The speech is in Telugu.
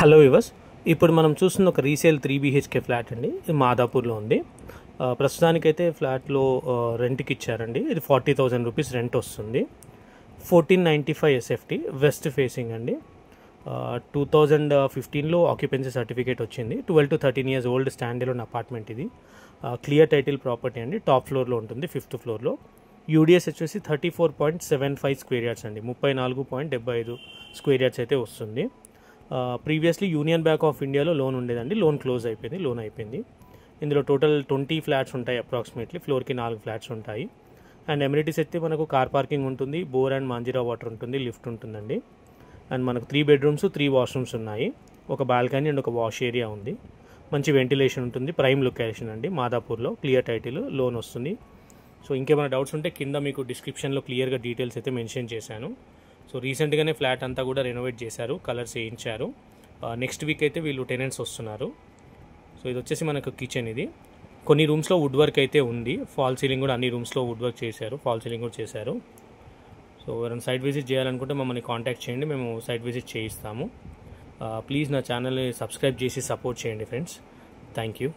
హలో వివర్స్, ఇప్పుడు మనం చూస్తున్న ఒక రీసేల్ 3 BHK ఫ్లాట్ అండి. ఇది మాదాపూర్లో ఉంది. ప్రస్తుతానికైతే ఫ్లాట్లో రెంట్కి ఇచ్చారండి. ఇది 40,000 రూపీస్ రెంట్ వస్తుంది. 1495 SFT వెస్ట్ ఫేసింగ్ అండి. 2015లో ఆక్యుపెన్సీ సర్టిఫికేట్ వచ్చింది. 12 to 13 years old stand alone apartment ఇది. క్లియర్ టైటిల్ ప్రాపర్టీ అండి. టాప్ ఫ్లోర్లో ఉంటుంది, 5th ఫ్లోర్లో. యూడిఎస్ వచ్చేసి 34.75 స్క్వేర్ యార్డ్స్ అండి. 34.75 స్క్వేర్ యార్డ్స్ అయితే వస్తుంది. ప్రీవియస్లీ యూనియన్ బ్యాంక్ ఆఫ్ ఇండియాలో లోన్ ఉండేదండి. లోన్ క్లోజ్ అయిపోయింది, లోన్ అయిపోయింది. ఇందులో టోటల్ 20 ఫ్లాట్స్ ఉంటాయి అప్రాక్సిమేట్లీ. ఫ్లోర్కి 4 ఫ్లాట్స్ ఉంటాయి. అండ్ ఎమ్యూనిటీస్ అయితే మనకు కార్ పార్కింగ్ ఉంటుంది, బోర్ అండ్ మాంజిరా వాటర్ ఉంటుంది, లిఫ్ట్ ఉంటుందండి. అండ్ మనకు 3 bedrooms 3 washrooms ఉన్నాయి. ఒక బాల్కనీ అండ్ ఒక వాష్ ఏరియా ఉంది. మంచి వెంటిలేషన్ ఉంటుంది. ప్రైమ్ లొకేషన్ అండి మాదాపూర్లో. క్లియర్ టైటిల్, లోన్ వస్తుంది. సో ఇంకేమైనా డౌట్స్ ఉంటే కింద మీకు డిస్క్రిప్షన్లో క్లియర్గా డీటెయిల్స్ అయితే మెన్షన్ చేశాను. సో రీసెంట్గానే ఫ్లాట్ అంతా కూడా రెనోవేట్ చేశారు, కలర్స్ వేయించారు. నెక్స్ట్ వీక్ అయితే వీళ్ళు టెనెంట్స్ వస్తున్నారు. సో ఇది వచ్చేసి మనకు కిచెన్. ఇది కొన్ని రూమ్స్లో వుడ్ వర్క్ అయితే ఉంది. ఫాల్ సీలింగ్ కూడా అన్ని రూమ్స్లో వుడ్ వర్క్ చేశారు, ఫాల్ సీలింగ్ కూడా చేశారు. సో ఎవరైనా సైట్ విజిట్ చేయాలనుకుంటే మమ్మల్ని కాంటాక్ట్ చేయండి, మేము సైట్ విజిట్ చేయిస్తాము. ప్లీజ్ నా ఛానల్ని సబ్స్క్రైబ్ చేసి సపోర్ట్ చేయండి ఫ్రెండ్స్. Thank you.